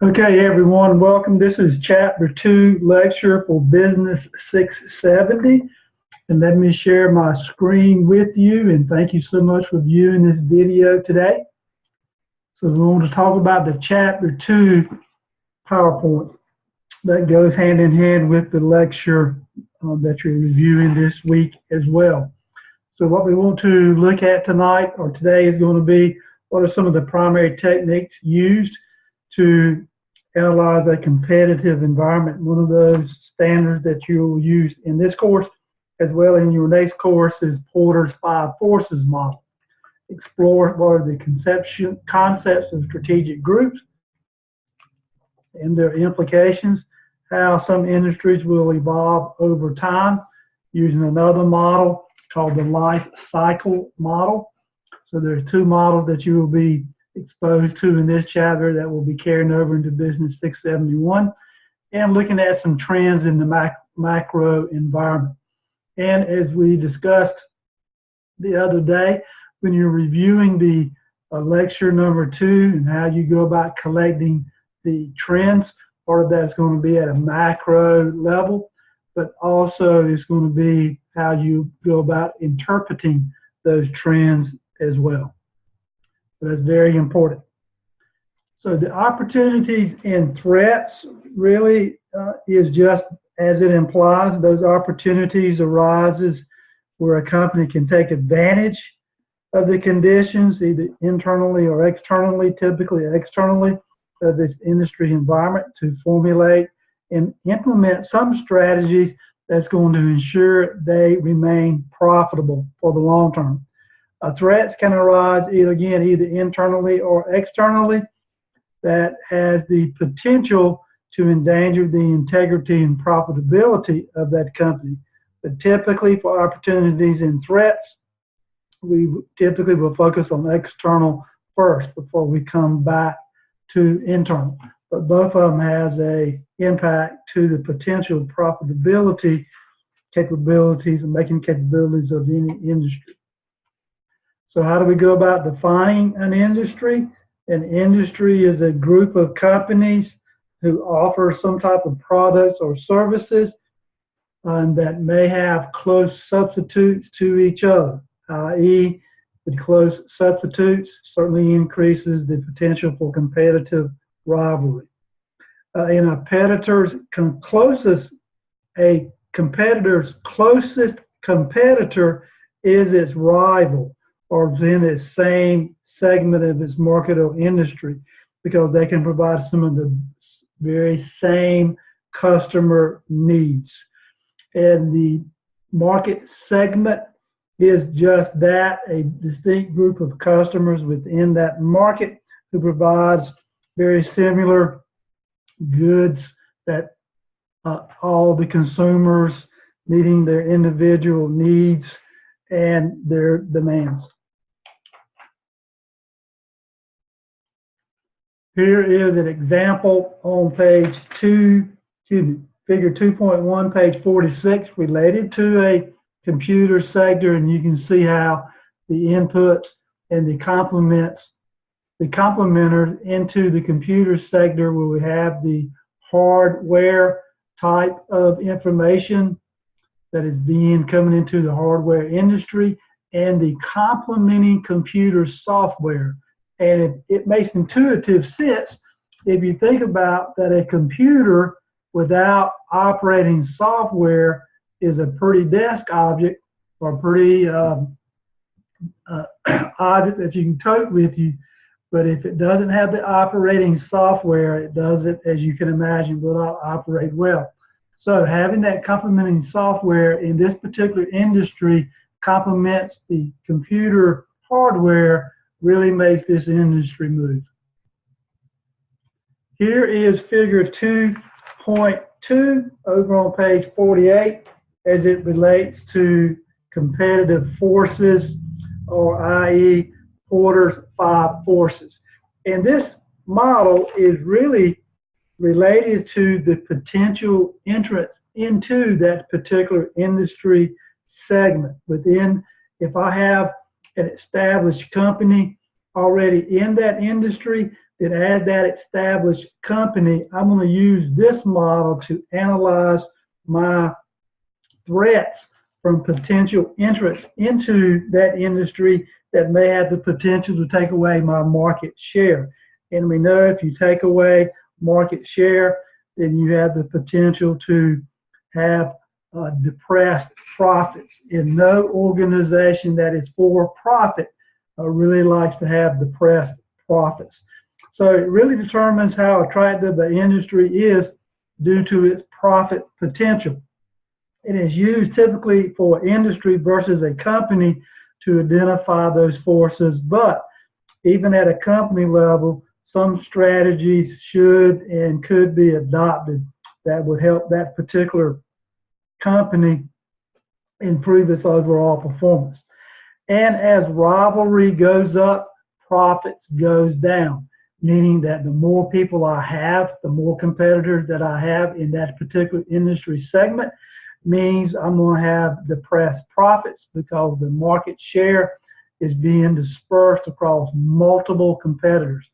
Okay, everyone, welcome. This is Chapter 2 lecture for Business 670. And let me share my screen with you. And thank you so much for viewing this video today. So we want to talk about the Chapter 2 PowerPoint that goes hand in hand with the lecture that you're reviewing this week as well. So what we want to look at tonight or today is going to be what are some of the primary techniques used to analyze a competitive environment. One of those standards that you'll use in this course as well in your next course is Porter's 5 Forces model. Explore what are the concepts of strategic groups and their implications, how some industries will evolve over time using another model called the life cycle model. So there's two models that you will be exposed to in this chapter that will be carrying over into Business 671 and looking at some trends in the macro environment. And as we discussed the other day, when you're reviewing the lecture number 2 and how you go about collecting the trends, part of that's going to be at a macro level, but also it's going to be how you go about interpreting those trends as well. So that's very important. So the opportunities and threats really is just as it implies. Those opportunities arises where a company can take advantage of the conditions, either internally or externally, typically externally, of this industry environment to formulate and implement some strategies that's going to ensure they remain profitable for the long term. Threats can arise either internally or externally that has the potential to endanger the integrity and profitability of that company. But typically for opportunities and threats, we typically will focus on external first before we come back to internal. But both of them has an impact to the potential profitability capabilities and making capabilities of any industry. So how do we go about defining an industry? An industry is a group of companies who offer some type of products or services that may have close substitutes to each other, i.e. the close substitutes certainly increases the potential for competitive rivalry. A competitor's closest competitor is its rival, or in the same segment of its market or industry, because they can provide some of the very same customer needs. And the market segment is just that, a distinct group of customers within that market who provides very similar goods that all the consumers meeting their individual needs and their demands. Here is an example on page 2, figure 2.1, page 46, related to a computer sector, and you can see how the inputs and the complementers into the computer sector, where we have the hardware type of information that is coming into the hardware industry, and the complementing computer software. And it makes intuitive sense if you think about that a computer without operating software is a pretty desk object or pretty object that you can tote with you. But if it doesn't have the operating software, it doesn't, as you can imagine, will not operate well. So having that complementing software in this particular industry complements the computer hardware really makes this industry move. Here is figure 2.2 over on page 48 as it relates to competitive forces, or i.e. Porter's 5 forces. And this model is really related to the potential entrance into that particular industry segment. Within, if I have an established company already in that industry, then as that established company, I'm going to use this model to analyze my threats from potential entrants into that industry that may have the potential to take away my market share. And we know if you take away market share, then you have the potential to have depressed profits. And no organization that is for profit really likes to have depressed profits. So it really determines how attractive the industry is due to its profit potential. It is used typically for industry versus a company to identify those forces, but even at a company level, some strategies should and could be adopted that would help that particular company improve its overall performance. And as rivalry goes up, profits goes down, meaning that the more people I have, the more competitors that I have in that particular industry segment, means I'm going to have depressed profits because the market share is being dispersed across multiple competitors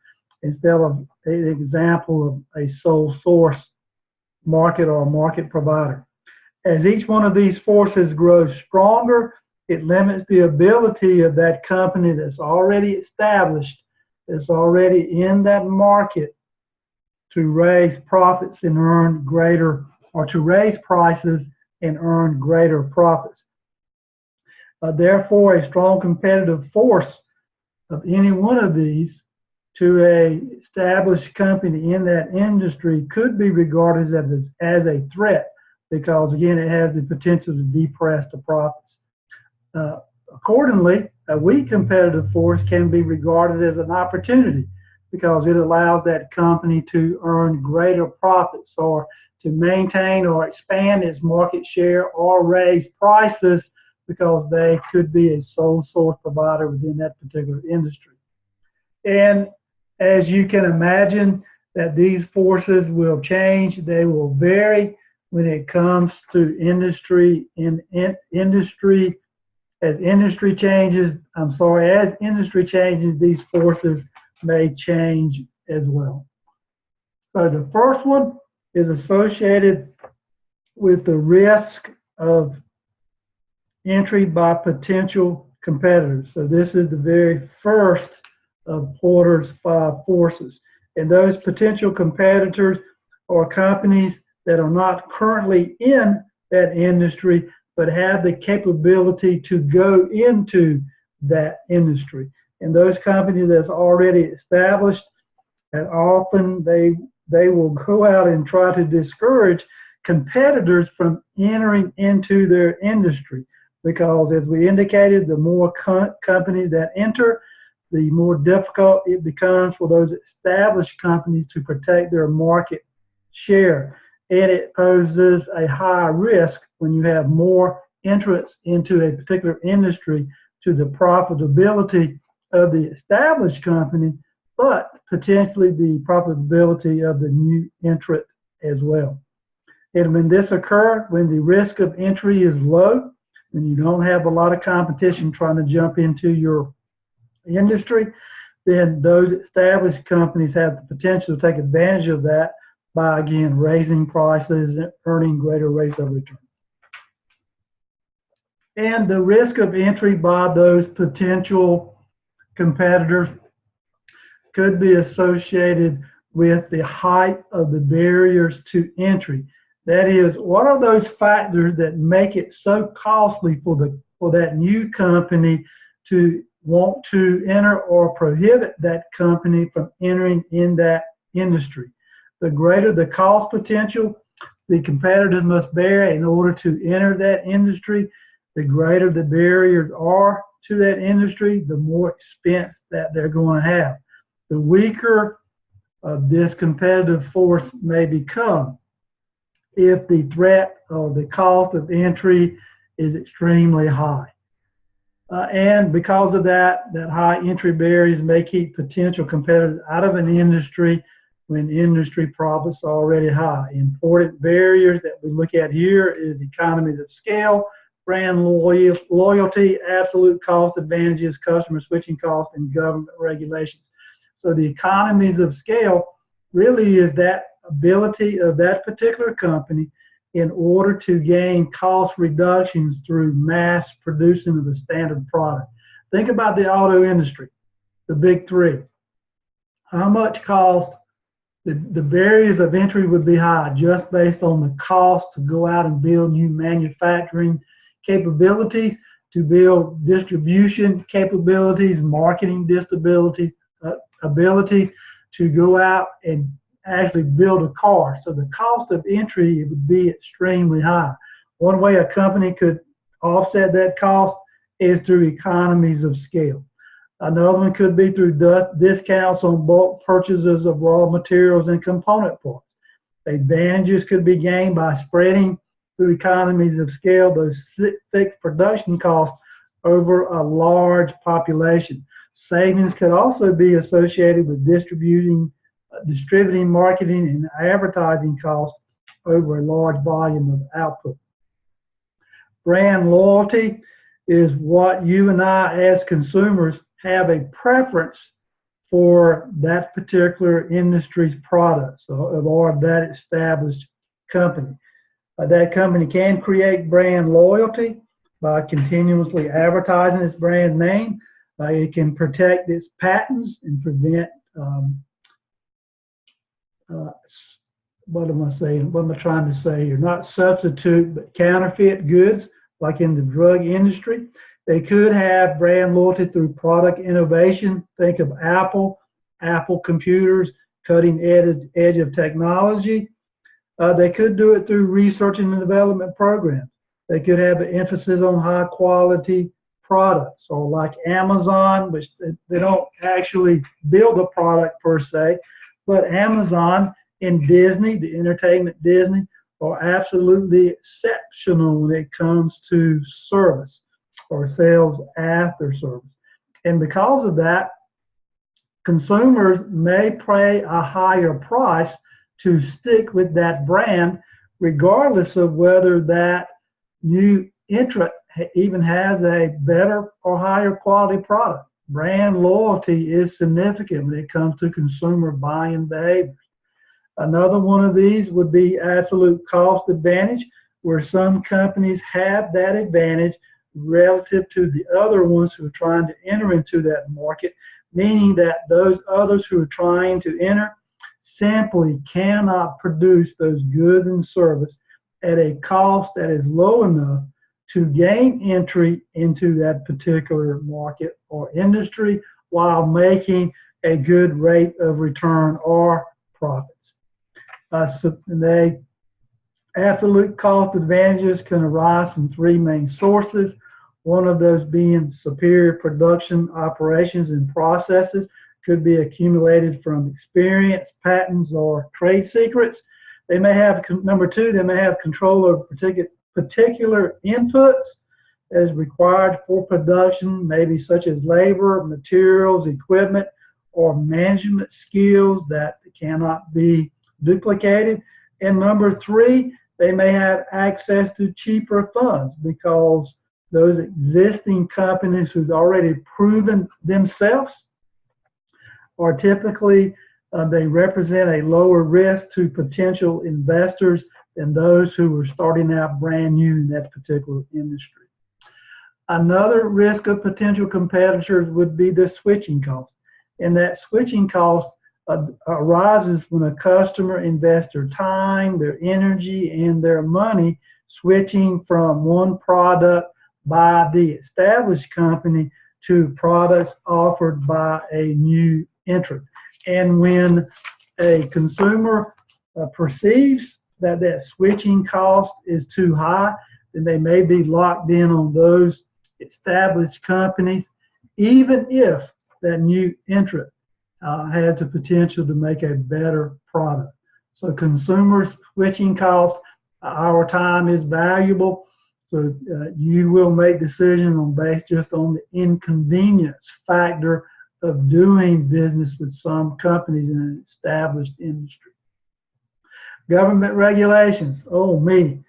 instead of an example of a sole source market or market provider. As each one of these forces grows stronger, it limits the ability of that company that's already established, that's already in that market, to raise profits and earn greater, or to raise prices and earn greater profits. Therefore, a strong competitive force of any one of these to an established company in that industry could be regarded as a threat because, again, it has the potential to depress the profits. Accordingly, a weak competitive force can be regarded as an opportunity because it allows that company to earn greater profits or to maintain or expand its market share or raise prices because they could be a sole source provider within that particular industry. And as you can imagine, that these forces will change, they will vary when it comes to industry. As industry changes, these forces may change as well. So the first one is associated with the risk of entry by potential competitors. So this is the very first of Porter's 5 forces. And those potential competitors are companies that are not currently in that industry, but have the capability to go into that industry. And those companies that's already established, and often they will go out and try to discourage competitors from entering into their industry. Because as we indicated, the more companies that enter, the more difficult it becomes for those established companies to protect their market share. And it poses a high risk when you have more entrants into a particular industry to the profitability of the established company, but potentially the profitability of the new entrant as well. And when this occurs, when the risk of entry is low, when you don't have a lot of competition trying to jump into your industry, then those established companies have the potential to take advantage of that by, again, raising prices and earning greater rates of return. And the risk of entry by those potential competitors could be associated with the height of the barriers to entry. That is, what are those factors that make it so costly for that new company to want to enter or prohibit that company from entering in that industry? The greater the cost potential the competitors must bear in order to enter that industry, the greater the barriers are to that industry, the more expense that they're going to have. The weaker this competitive force may become if the threat or the cost of entry is extremely high. And because of that high entry barriers may keep potential competitors out of an industry when industry profits are already high. Important barriers that we look at here is economies of scale, brand loyalty, absolute cost advantages, customer switching costs, and government regulations. So the economies of scale really is that ability of that particular company in order to gain cost reductions through mass producing of a standard product. Think about the auto industry, the big three. How much cost, the barriers of entry would be high just based on the cost to go out and build new manufacturing capabilities, to build distribution capabilities, marketing disability, ability to go out and actually build a car. So the cost of entry would be extremely high. One way a company could offset that cost is through economies of scale. Another one could be through discounts on bulk purchases of raw materials and component parts. Advantages could be gained by spreading through economies of scale those fixed production costs over a large population. Savings could also be associated with distributing, marketing, and advertising costs over a large volume of output. Brand loyalty is what you and I as consumers have a preference for that particular industry's products or that established company. That company can create brand loyalty by continuously advertising its brand name. It can protect its patents and prevent what am I saying? What am I trying to say here? Not substitute, but counterfeit goods, like in the drug industry. They could have brand loyalty through product innovation. Think of Apple computers, cutting edge of technology. They could do it through research and development programs. They could have an emphasis on high quality products, or like Amazon, which they don't actually build a product per se, but Amazon and Disney, the entertainment Disney, are absolutely exceptional when it comes to service or sales after service. And because of that, consumers may pay a higher price to stick with that brand, regardless of whether that new entrant even has a better or higher quality product. Brand loyalty is significant when it comes to consumer buying behaviors. Another one of these would be absolute cost advantage, where some companies have that advantage relative to the other ones who are trying to enter into that market, meaning that those others who are trying to enter simply cannot produce those goods and service at a cost that is low enough to gain entry into that particular market or industry while making a good rate of return or profits. So the absolute cost advantages can arise from three main sources. One of those being superior production operations and processes, could be accumulated from experience, patents, or trade secrets. They may have, number two, they may have control of particular inputs as required for production, maybe such as labor, materials, equipment, or management skills that cannot be duplicated. And number three, they may have access to cheaper funds because those existing companies who've already proven themselves are typically, they represent a lower risk to potential investors than those who are starting out brand new in that particular industry. Another risk of potential competitors would be the switching cost. And that switching cost arises when a customer invests their time, their energy, and their money switching from one product by the established company to products offered by a new entrant. And when a consumer perceives that that switching cost is too high, then they may be locked in on those established companies, even if that new entrant has the potential to make a better product. So consumers switching costs, our time is valuable. So you will make decisions based just on the inconvenience factor of doing business with some companies in an established industry. Government regulations. Oh me,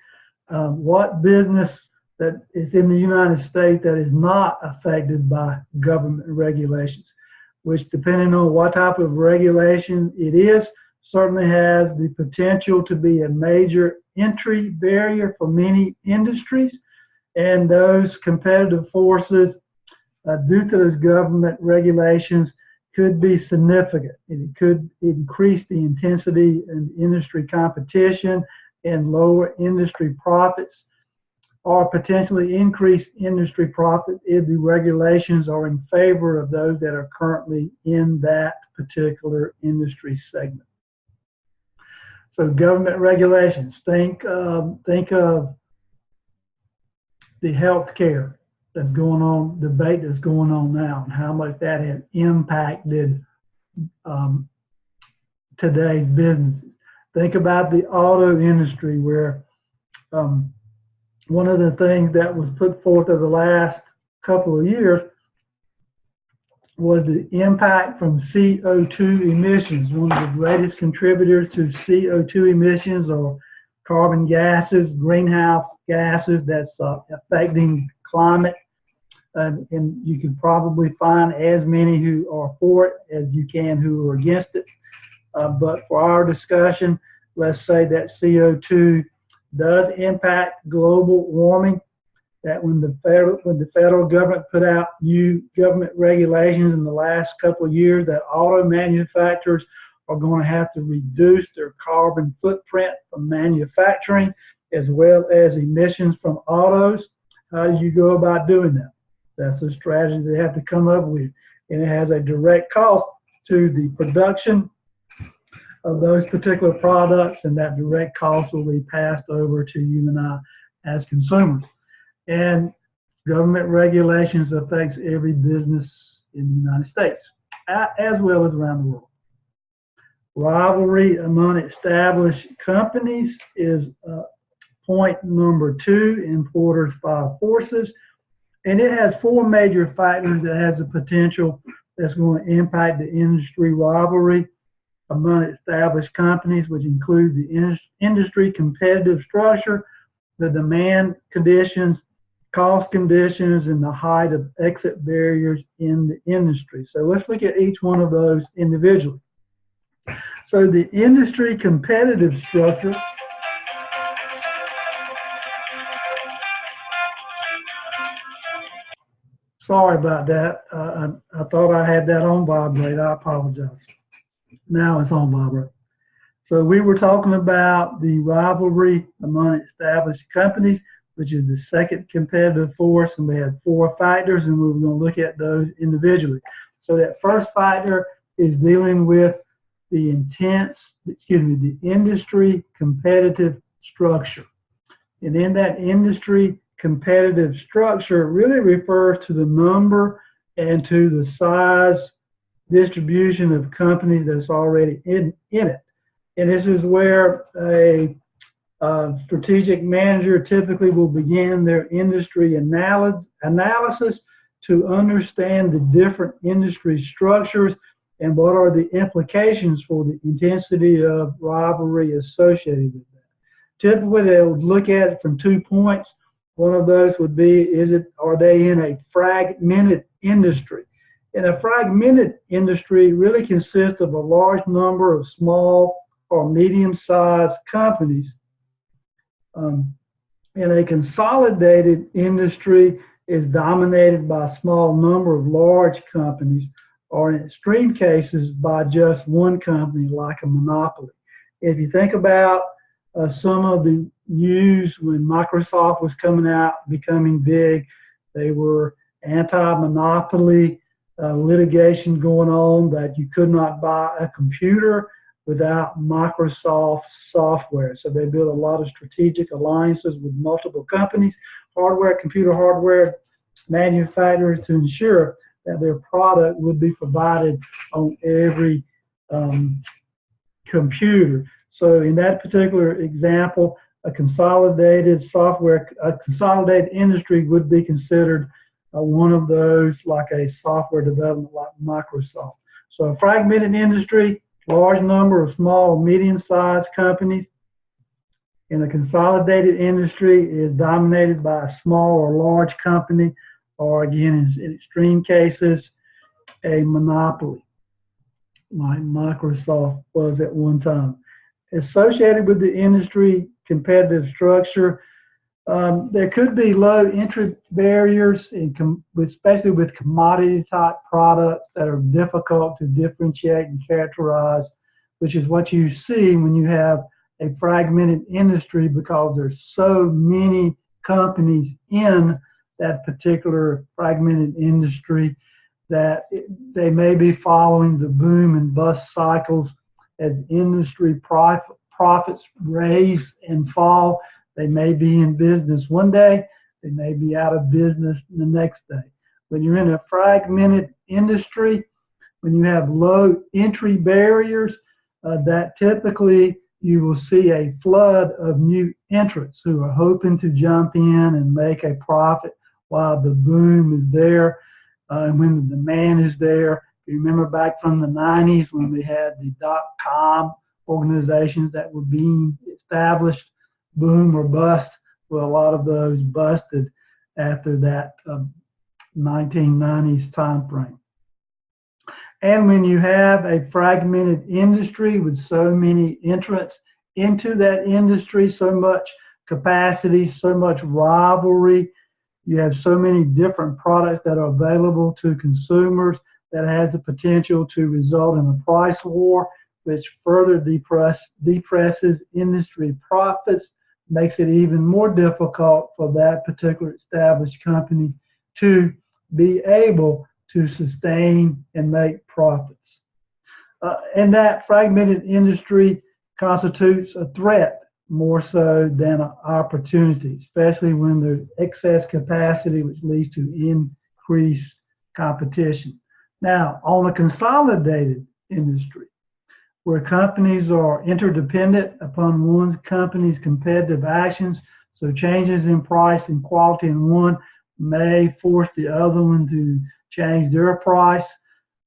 what business that is in the United States that is not affected by government regulations? which, depending on what type of regulation it is, certainly has the potential to be a major entry barrier for many industries. And those competitive forces, due to those government regulations, could be significant. It could increase the intensity in industry competition and lower industry profits, or potentially increase industry profit if the regulations are in favor of those that are currently in that particular industry segment. So government regulations, think of the healthcare that's going on, debate that's going on now, and how much that has impacted today's businesses. Think about the auto industry, where one of the things that was put forth over the last couple of years was the impact from CO2 emissions. One of the greatest contributors to CO2 emissions are carbon gases, greenhouse gases that's affecting climate. And you can probably find as many who are for it as you can who are against it. But for our discussion, let's say that CO2 does impact global warming, that when the federal government put out new government regulations in the last couple of years, that auto manufacturers are going to have to reduce their carbon footprint from manufacturing, as well as emissions from autos. How do you go about doing that? That's a strategy they have to come up with, and it has a direct cost to the production of those particular products, and that direct cost will be passed over to you and I as consumers. And government regulations affects every business in the United States, as well as around the world. Rivalry among established companies is point number 2 in Porter's 5 forces. And it has 4 major factors that has the potential that's going to impact the industry rivalry among established companies, which include the industry competitive structure, the demand conditions, cost conditions, and the height of exit barriers in the industry. So let's look at each one of those individually. So the industry competitive structure Sorry about that. I thought I had that on vibrate. I apologize. Now it's on vibrate. So we were talking about the rivalry among established companies, which is the second competitive force, and we had 4 factors, and we were going to look at those individually. So that first factor is dealing with the the industry competitive structure. And in that industry competitive structure really refers to the number and to the size distribution of companies that's already in it. And this is where a strategic manager typically will begin their industry analysis to understand the different industry structures and what are the implications for the intensity of rivalry associated with that. Typically, they would look at it from 2 points. One of those would be, are they in a fragmented industry? And a fragmented industry really consists of a large number of small or medium-sized companies. And a consolidated industry is dominated by a small number of large companies, or in extreme cases by just one company, like a monopoly. If you think about some of the news when Microsoft was coming out, becoming big, they were anti-monopoly litigation going on that you could not buy a computer without Microsoft software. So they built a lot of strategic alliances with multiple companies, computer hardware manufacturers, to ensure that their product would be provided on every computer. So in that particular example, a consolidated industry would be considered one of those, like a software development like Microsoft. So a fragmented industry, large number of small, medium-sized companies. In a consolidated industry is dominated by a small or large company, or again, in extreme cases, a monopoly, like Microsoft was at one time. Associated with the industry competitive structure, there could be low entry barriers, especially with commodity type products that are difficult to differentiate and characterize, which is what you see when you have a fragmented industry, because there's so many companies in that particular fragmented industry that they may be following the boom and bust cycles as industry profits raise and fall. They may be in business one day, they may be out of business the next day. When you're in a fragmented industry, when you have low entry barriers, that typically you will see a flood of new entrants who are hoping to jump in and make a profit while the boom is there, and when the demand is there. You remember back from the 90s when we had the .com organizations that were being established, boom or bust. Well, a lot of those busted after that 1990s time frame. And when you have a fragmented industry with so many entrants into that industry, so much capacity, so much rivalry, you have so many different products that are available to consumers, that has the potential to result in a price war, which further depresses industry profits, makes it even more difficult for that particular established company to be able to sustain and make profits. And that fragmented industry constitutes a threat more so than an opportunity, especially when there's excess capacity, which leads to increased competition. Now, on a consolidated industry, where companies are interdependent upon one company's competitive actions, so changes in price and quality in one may force the other one to change their price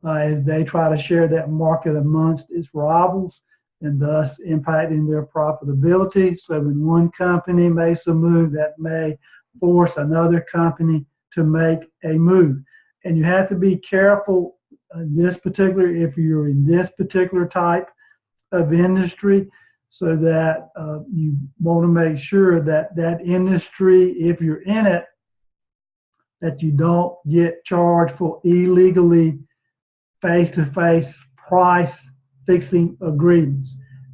as they try to share that market amongst its rivals, and thus impacting their profitability. So when one company makes a move, that may force another company to make a move. And you have to be careful if you're in this particular type of industry, so that you want to make sure that that industry, if you're in it, that you don't get charged for illegally face-to-face price fixing agreements.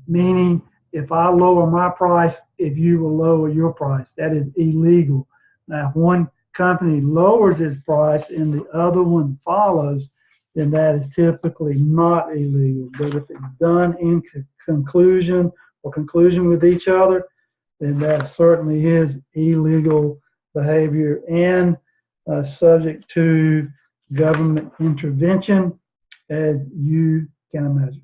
Meaning, if I lower my price, if you will lower your price, that is illegal. Now, if one company lowers its price and the other one follows, then that is typically not illegal. But if it's done in conclusion with each other, then that certainly is illegal behavior and subject to government intervention, as you can imagine.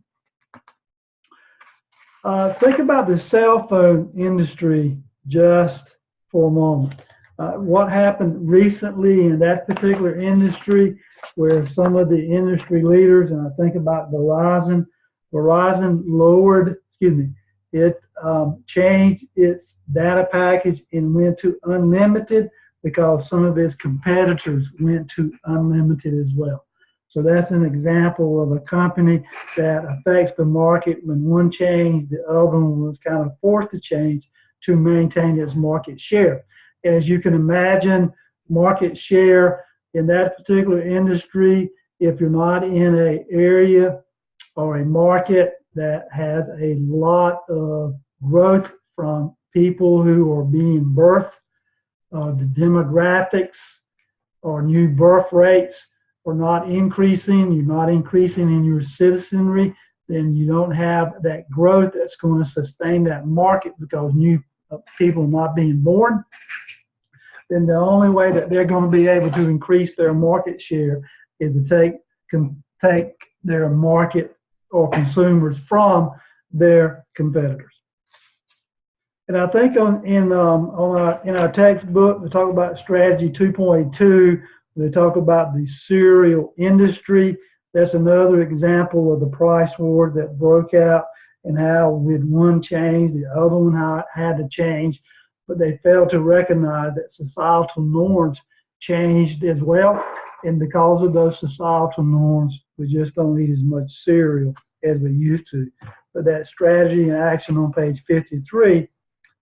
Think about the cell phone industry just for a moment. What happened recently in that particular industry, where some of the industry leaders, and I think about Verizon it changed its data package and went to unlimited because some of its competitors went to unlimited as well. So that's an example of a company that affects the market. When one changed, the other one was kind of forced to change to maintain its market share. As you can imagine, market share in that particular industry, if you're not in an area or a market that has a lot of growth from people who are being birthed, the demographics or new birth rates are not increasing, you're not increasing in your citizenry, then you don't have that growth that's going to sustain that market because new people are not being born. Then the only way that they're going to be able to increase their market share is to take their market or consumers from their competitors. And I think in our textbook, we talk about strategy 2.2. They talk about the cereal industry. That's another example of the price war that broke out, and how with one change, the other one had to change. But they failed to recognize that societal norms changed as well. And because of those societal norms, we just don't eat as much cereal as we used to. But that strategy and action on page 53,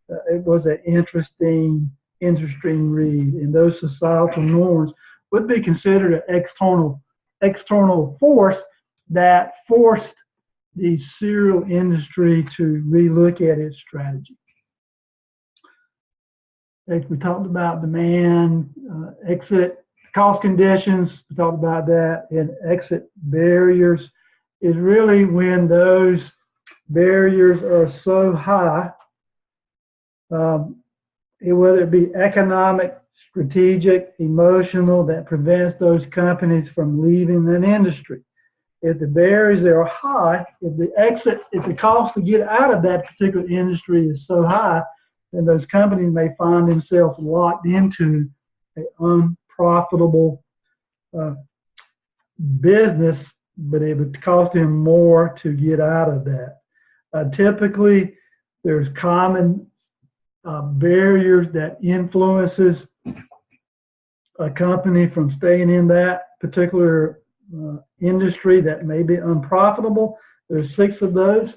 it was an interesting read. And those societal norms would be considered an external force that forced the cereal industry to relook at its strategy. We talked about demand, exit cost conditions, we talked about that, and exit barriers is really when those barriers are so high, whether it be economic, strategic, emotional, that prevents those companies from leaving an industry. If the barriers are high, if the cost to get out of that particular industry is so high, then those companies may find themselves locked into an unprofitable business, but it would cost them more to get out of that. Typically, there's common barriers that influences a company from staying in that particular industry that may be unprofitable. There's 6 of those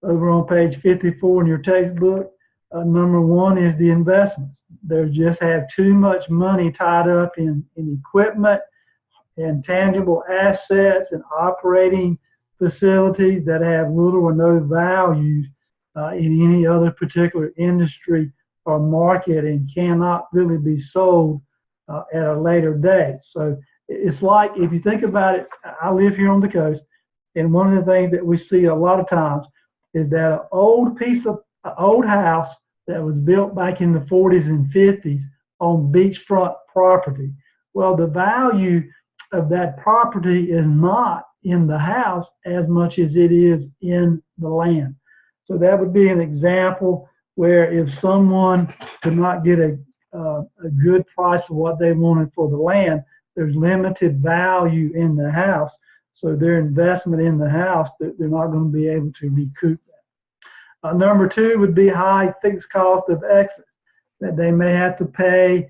over on page 54 in your textbook. Number 1 is the investments. They just have too much money tied up in equipment and tangible assets and operating facilities that have little or no value in any other particular industry or market and cannot really be sold at a later date. So it's like, if you think about it, I live here on the coast, and one of the things that we see a lot of times is that an old house that was built back in the 40s and 50s on beachfront property. Well, the value of that property is not in the house as much as it is in the land. So that would be an example where if someone could not get a good price for what they wanted for the land, there's limited value in the house. So their investment in the house, they're not going to be able to recoup that. Number 2 would be high fixed cost of exit, that they may have to pay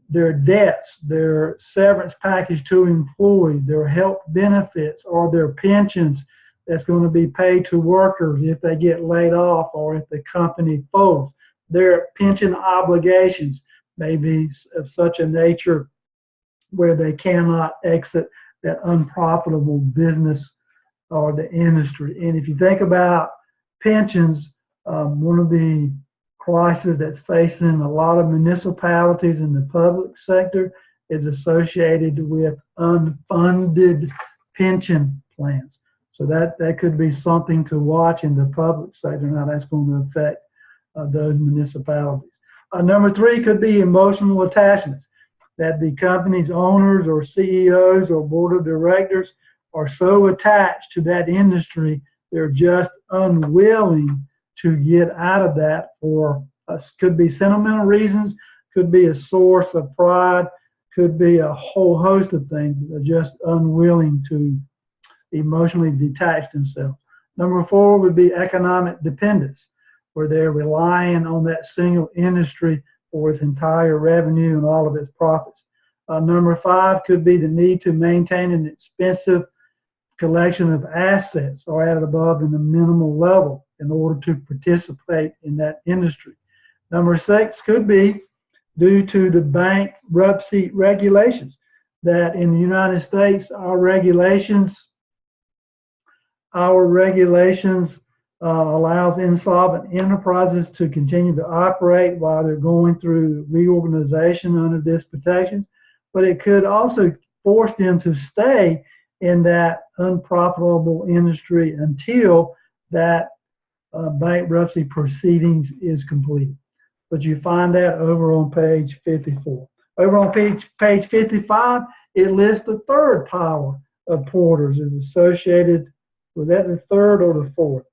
their debts, their severance package to employees, their health benefits, or their pensions that's going to be paid to workers if they get laid off or if the company folds. Their pension obligations may be of such a nature where they cannot exit that unprofitable business or the industry. And if you think about pensions, one of the crisis that's facing a lot of municipalities in the public sector is associated with unfunded pension plans. So that could be something to watch in the public sector, and how that's going to affect those municipalities. Number 3 could be emotional attachments, that the company's owners or CEOs or board of directors are so attached to that industry, they're just unwilling to get out of that for could be sentimental reasons, could be a source of pride, could be a whole host of things. They're just unwilling to emotionally detach themselves. Number 4 would be economic dependence, where they're relying on that single industry for its entire revenue and all of its profits. Number 5 could be the need to maintain an expensive collection of assets or at above in the minimal level in order to participate in that industry. Number 6 could be due to the bankruptcy regulations, that in the United States, our regulations allows insolvent enterprises to continue to operate while they're going through reorganization under this protection, but it could also force them to stay in that unprofitable industry until that bankruptcy proceedings is completed. But you find that over on page 54. Over on page 55, it lists the third power of Porter's is associated with that, the third or the fourth.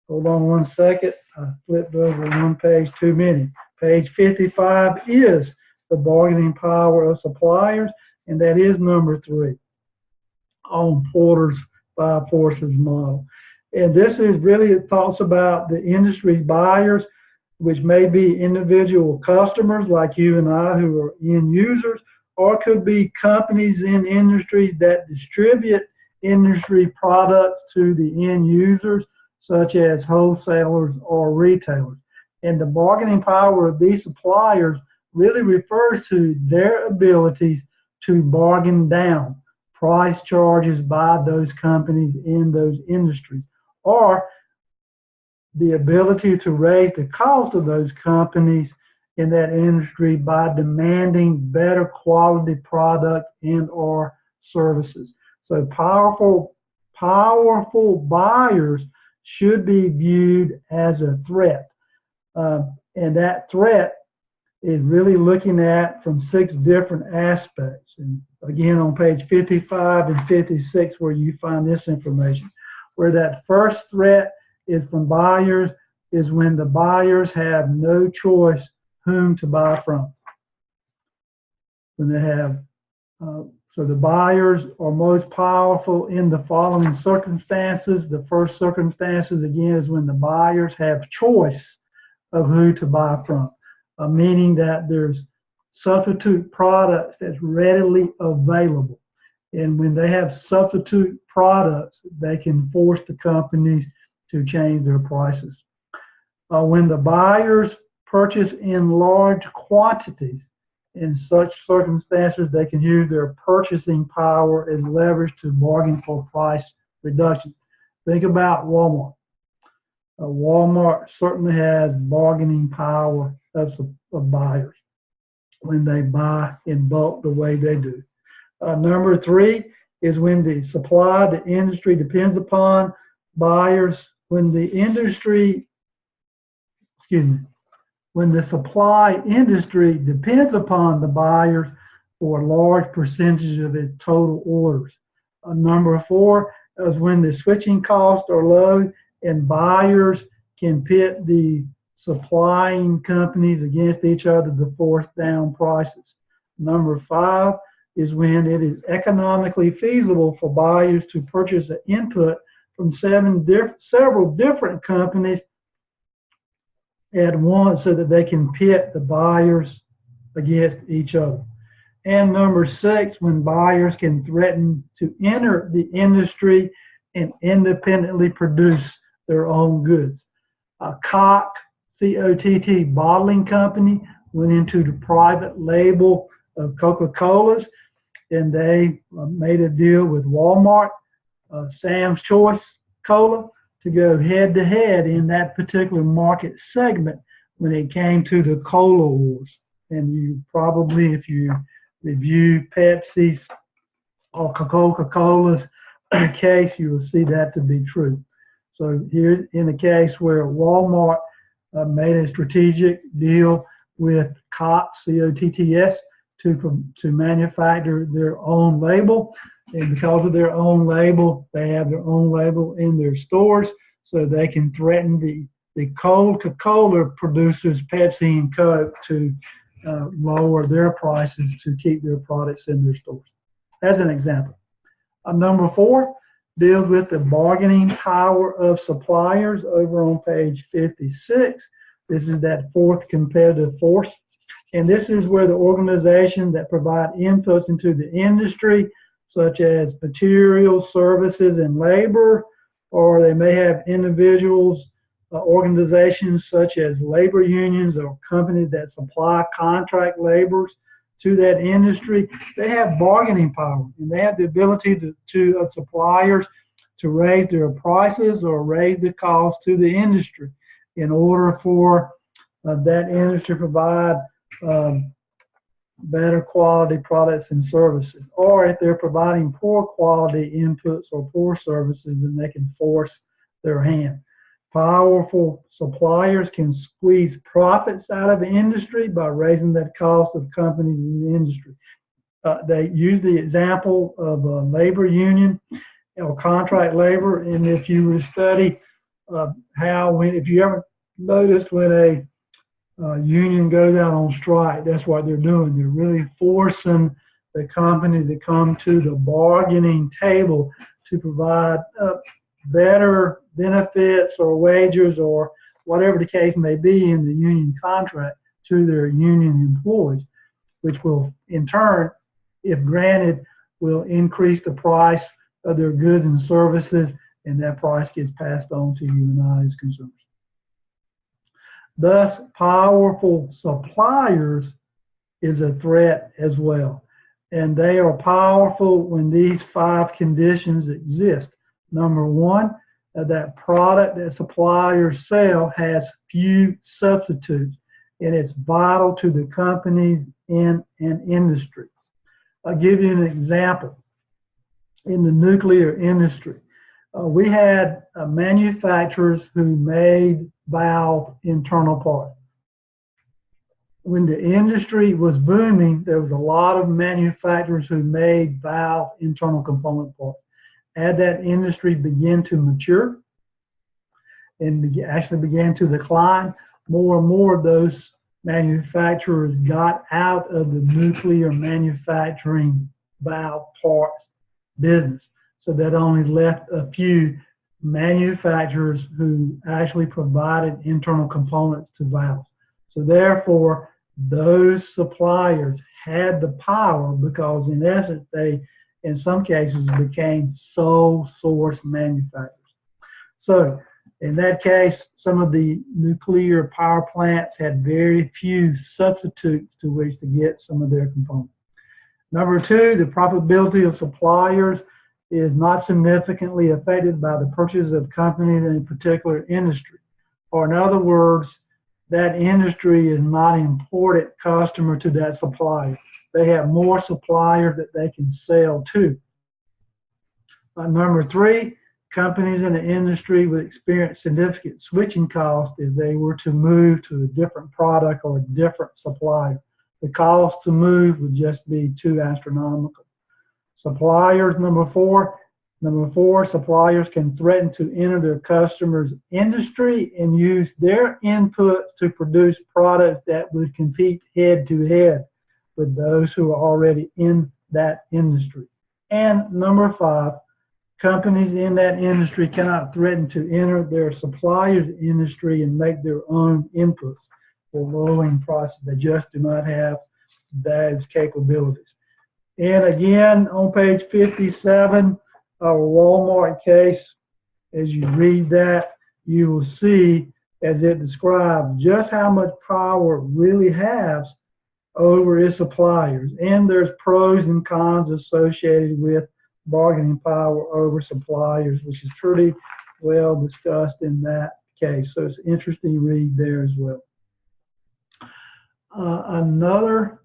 Hold on one second. I flipped over one page too many. Page 55 is the bargaining power of suppliers, and that is number 3 on Porter's 5 forces model. And this is really, it talks about the industry buyers, which may be individual customers like you and I who are end users, or it could be companies in industries that distribute industry products to the end users, such as wholesalers or retailers. And the bargaining power of these suppliers really refers to their ability to bargain down price charges by those companies in those industries, or the ability to raise the cost of those companies in that industry by demanding better quality product and or services. So powerful buyers should be viewed as a threat. And that threat is really looking at from 6 different aspects. And again, on page 55 and 56, where you find this information, where that first threat is from buyers is when the buyers have no choice whom to buy from. When they have, so the buyers are most powerful in the following circumstances. The first circumstances, again, is when the buyers have choice of who to buy from, meaning that there's substitute products that's readily available. And when they have substitute products, they can force the companies to change their prices. When the buyers purchase in large quantities, in such circumstances, they can use their purchasing power as leverage to bargain for price reduction. Think about Walmart. Walmart certainly has bargaining power of buyers when they buy in bulk the way they do. Number 3 is when the supply, the industry depends upon buyers. When the supply industry depends upon the buyers for a large percentage of its total orders. Number 4 is when the switching costs are low and buyers can pit the supplying companies against each other to force down prices. Number 5 is when it is economically feasible for buyers to purchase an input from several different companies at once so that they can pit the buyers against each other. And number 6, when buyers can threaten to enter the industry and independently produce their own goods. Cott, C-O-T-T, bottling company, went into the private label of Coca-Cola's, and they made a deal with Walmart, Sam's Choice Cola, to go head-to-head in that particular market segment when it came to the cola wars. And you probably, if you review Pepsi's or Coca-Cola's case, you will see that to be true. So here in the case where Walmart made a strategic deal with Cotts, C-O-T-T-S, to manufacture their own label. And because of their own label, they have their own label in their stores, so they can threaten the Coca-Cola producers, Pepsi and Coke, to lower their prices to keep their products in their stores. As an example. Number 4 deals with the bargaining power of suppliers over on page 56. This is that 4th competitive force. And this is where the organizations that provide inputs into the industry, such as materials, services, and labor, or they may have individuals, organizations such as labor unions or companies that supply contract laborers to that industry. They have bargaining power, and they have the ability to suppliers to raise their prices or raise the cost to the industry in order for that industry to provide better quality products and services. Or if they're providing poor quality inputs or poor services, then they can force their hand. Powerful suppliers can squeeze profits out of the industry by raising that cost of companies in the industry. They use the example of a labor union or contract labor, and if you were to study if you ever noticed when a union goes out on strike, that's what they're doing. They're really forcing the company to come to the bargaining table to provide better benefits or wages or whatever the case may be in the union contract to their union employees, which will in turn if granted, will increase the price of their goods and services, and that price gets passed on to you and I as consumers. Thus, powerful suppliers is a threat as well. And they are powerful when these 5 conditions exist. Number one, that product that suppliers sell has few substitutes, and it's vital to the companies in an industry. I'll give you an example. In the nuclear industry, we had manufacturers who made valve internal parts. When the industry was booming, there was a lot of manufacturers who made valve internal component parts. As that industry began to mature and actually began to decline, more and more of those manufacturers got out of the nuclear manufacturing valve parts business. So that only left a few manufacturers who actually provided internal components to valves. So therefore, those suppliers had the power because in essence, they, in some cases, became sole source manufacturers. So in that case, some of the nuclear power plants had very few substitutes to which to get some of their components. Number two, the profitability of suppliers is not significantly affected by the purchase of companies in a particular industry. Or in other words, that industry is not an important customer to that supplier. They have more suppliers that they can sell to. Number three, companies in the industry would experience significant switching costs if they were to move to a different product or a different supplier. The cost to move would just be too astronomical. Suppliers, number four, suppliers can threaten to enter their customers' industry and use their inputs to produce products that would compete head to head with those who are already in that industry. And number five, companies in that industry cannot threaten to enter their suppliers' industry and make their own inputs for lowering prices. They just do not have those capabilities. And again, on page 57, our Walmart case, as you read that, you will see as it describes just how much power it really has over its suppliers. And there's pros and cons associated with bargaining power over suppliers, which is pretty well discussed in that case. So it's an interesting read there as well. Another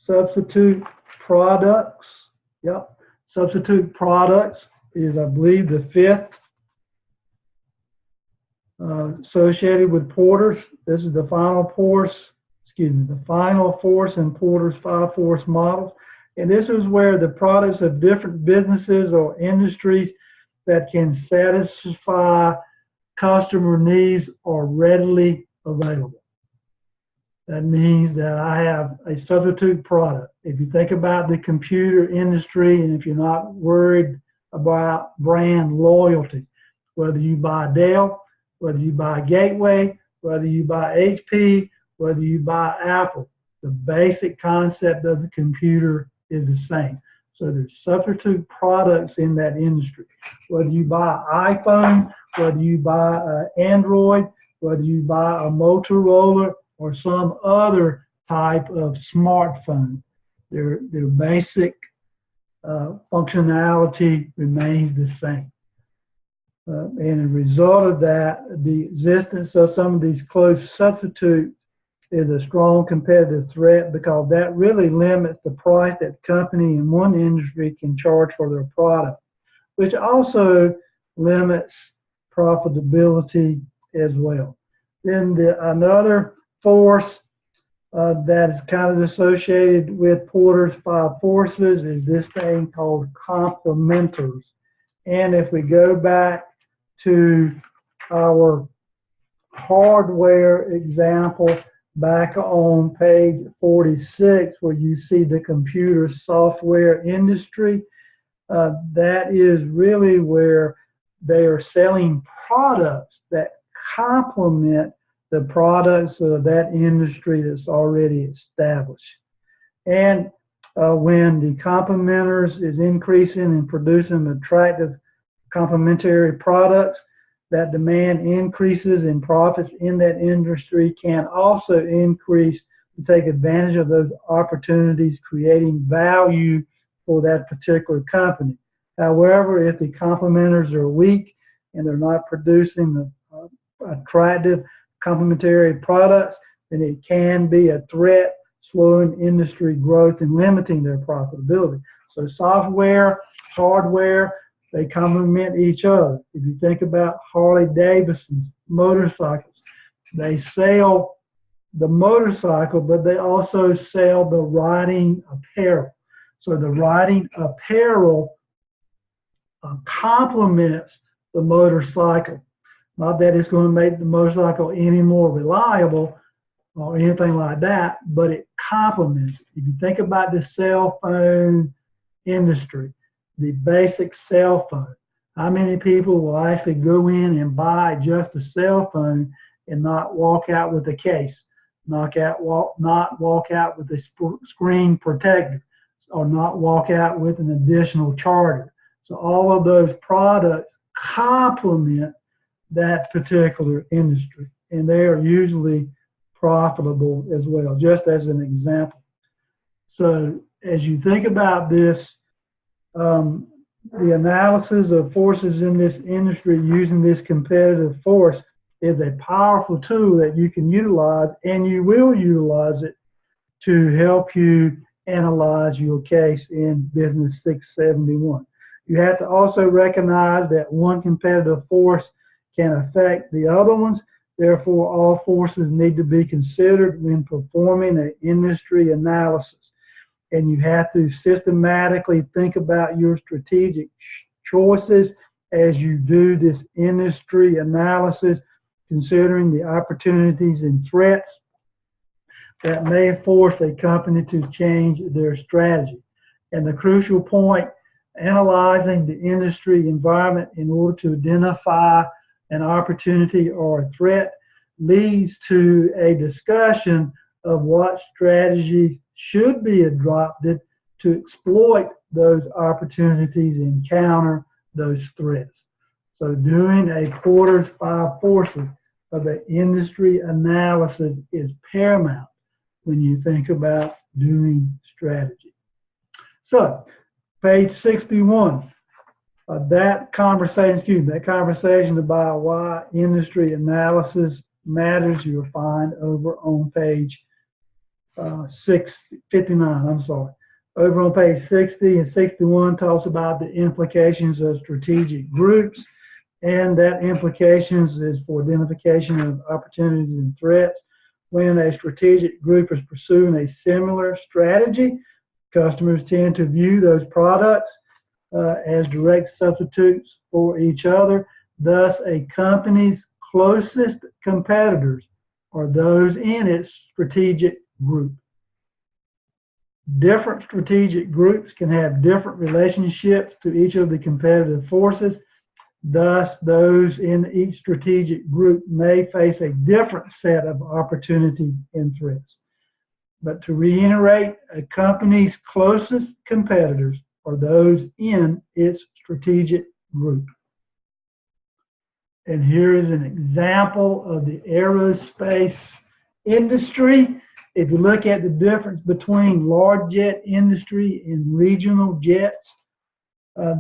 substitute products. Yep. Substitute products is, I believe, the fifth associated with Porter's. This is the final force and Porter's 5-force models. And this is where the products of different businesses or industries that can satisfy customer needs are readily available. That means that I have a substitute product. If you think about the computer industry, and if you're not worried about brand loyalty, whether you buy Dell, whether you buy Gateway, whether you buy HP, whether you buy Apple, the basic concept of the computer is the same. So there's substitute products in that industry. Whether you buy an iPhone, whether you buy an Android, whether you buy a Motorola, or some other type of smartphone, their basic functionality remains the same. And as a result of that, the existence of some of these close substitutes is a strong competitive threat because that really limits the price that the company in one industry can charge for their product, which also limits profitability as well. Then another force that is kind of associated with Porter's 5 forces is this thing called complementars. And if we go back to our hardware example back on page 46, where you see the computer software industry, that is really where they are selling products that complement the products of that industry that's already established. And when the complementers is increasing and producing attractive complementary products, that demand increases and profits in that industry can also increase to take advantage of those opportunities, creating value for that particular company. However, if the complementers are weak and they're not producing the attractive complementary products, then it can be a threat, slowing industry growth and limiting their profitability. So software, hardware, they complement each other. If you think about Harley-Davidson's motorcycles, they sell the motorcycle, but they also sell the riding apparel. So the riding apparel complements the motorcycle. Not that it's going to make the motorcycle any more reliable or anything like that, but it complements it. If you think about the cell phone industry, the basic cell phone, how many people will actually go in and buy just a cell phone and not walk out with a case, not walk out with a screen protector, or not walk out with an additional charger? So all of those products complement that particular industry, and they are usually profitable as well, just as an example. So as you think about this, the analysis of forces in this industry using this competitive force is a powerful tool that you can utilize, and you will utilize it to help you analyze your case in Business 671. You have to also recognize that one competitive force can affect the other ones. Therefore, all forces need to be considered when performing an industry analysis. And you have to systematically think about your strategic choices as you do this industry analysis, considering the opportunities and threats that may force a company to change their strategy. And the crucial point, analyzing the industry environment in order to identify an opportunity or a threat, leads to a discussion of what strategy should be adopted to exploit those opportunities and counter those threats. So doing a Porter's five forces of the industry analysis is paramount when you think about doing strategy. So page 61, that conversation about why industry analysis matters, you'll find over on page 59, Over on page 60 and 61 talks about the implications of strategic groups, and that implications is for identification of opportunities and threats. When a strategic group is pursuing a similar strategy, customers tend to view those products as direct substitutes for each other. Thus, a company's closest competitors are those in its strategic group. Different strategic groups can have different relationships to each of the competitive forces. Thus, those in each strategic group may face a different set of opportunities and threats. But to reiterate, a company's closest competitors are those in its strategic group. And here is an example of the aerospace industry. If you look at the difference between large jet industry and regional jets,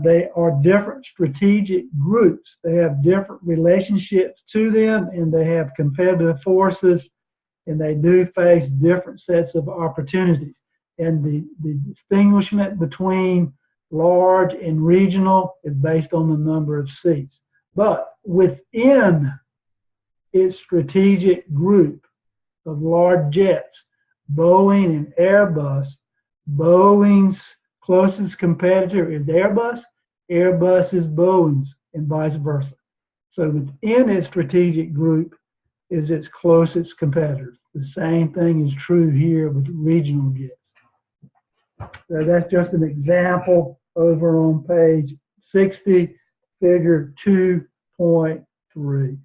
they are different strategic groups. They have different relationships to them, and they have competitive forces, and they do face different sets of opportunities. And the distinguishment between large and regional is based on the number of seats. But within its strategic group of large jets, Boeing and Airbus, Boeing's closest competitor is Airbus, Airbus is Boeing's, and vice versa. So within its strategic group is its closest competitors. The same thing is true here with regional jets. So that's just an example over on page 60, figure 2.3.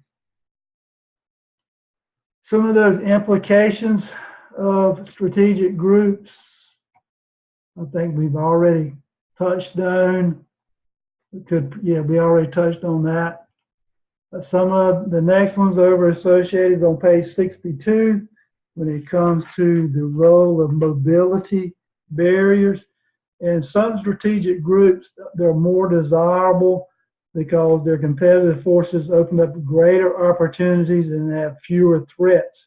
Some of those implications of strategic groups, I think we've already touched on. We already touched on that. Some of the next ones over associated on page 62 when it comes to the role of mobility barriers. And some strategic groups, they're more desirable because their competitive forces open up greater opportunities and have fewer threats.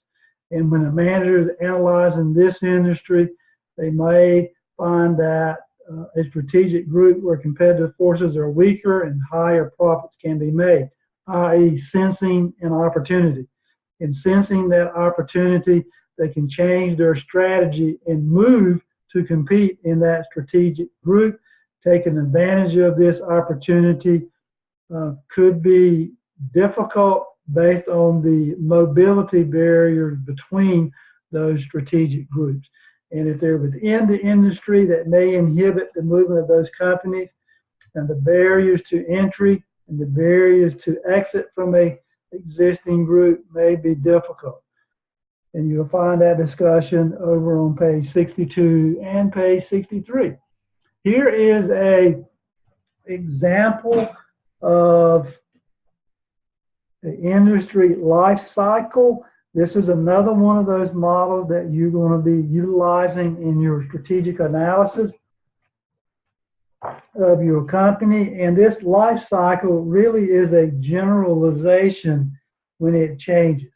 And when a manager is analyzing this industry, they may find that a strategic group where competitive forces are weaker and higher profits can be made, i.e. sensing an opportunity. In sensing that opportunity, they can change their strategy and move to compete in that strategic group. Taking advantage of this opportunity could be difficult based on the mobility barriers between those strategic groups. And if they're within the industry, that may inhibit the movement of those companies, and the barriers to entry and the barriers to exit from a existing group may be difficult. And you'll find that discussion over on page 62 and page 63. Here is an example of the industry life cycle. This is another one of those models that you're going to be utilizing in your strategic analysis of your company. And this life cycle really is a generalization when it changes.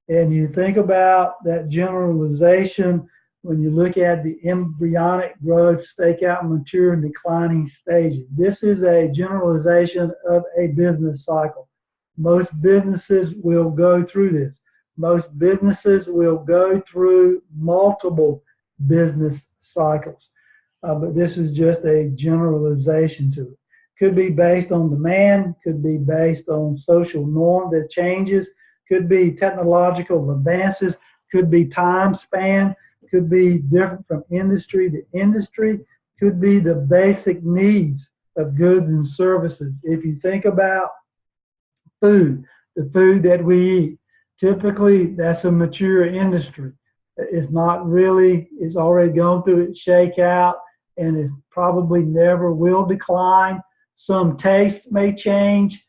And you think about that generalization when you look at the embryonic growth, stakeout, mature, and declining stages. This is a generalization of a business cycle. Most businesses will go through this. Most businesses will go through multiple business cycles. But this is just a generalization to it. Could be based on demand, could be based on social norm that changes, could be technological advances, could be time span, could be different from industry to industry, could be the basic needs of goods and services. If you think about food, the food that we eat, typically that's a mature industry. It's not really, it's already gone through its shakeout and it probably never will decline. Some taste may change.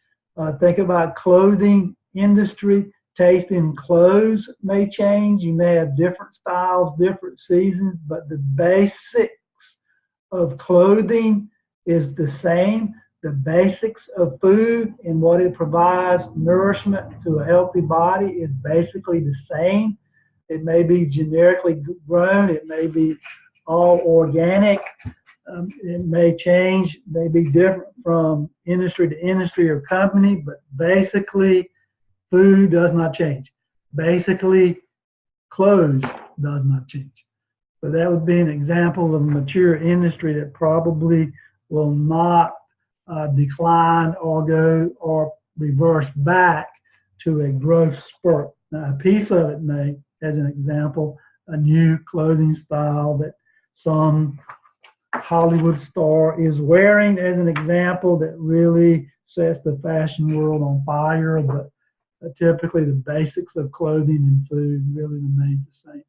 Think about clothing industry. Taste in clothes may change. You may have different styles, different seasons, but the basics of clothing is the same. The basics of food and what it provides nourishment to a healthy body is basically the same. It may be generically grown. It may be all organic. It may change, may be different from industry to industry or company, but basically food does not change. Basically, clothes does not change. So that would be an example of a mature industry that probably will not decline or go or reverse back to a growth spurt. Now, a piece of it may, as an example, a new clothing style that some Hollywood star is wearing, as an example, that really sets the fashion world on fire, but typically the basics of clothing and food really remain the same.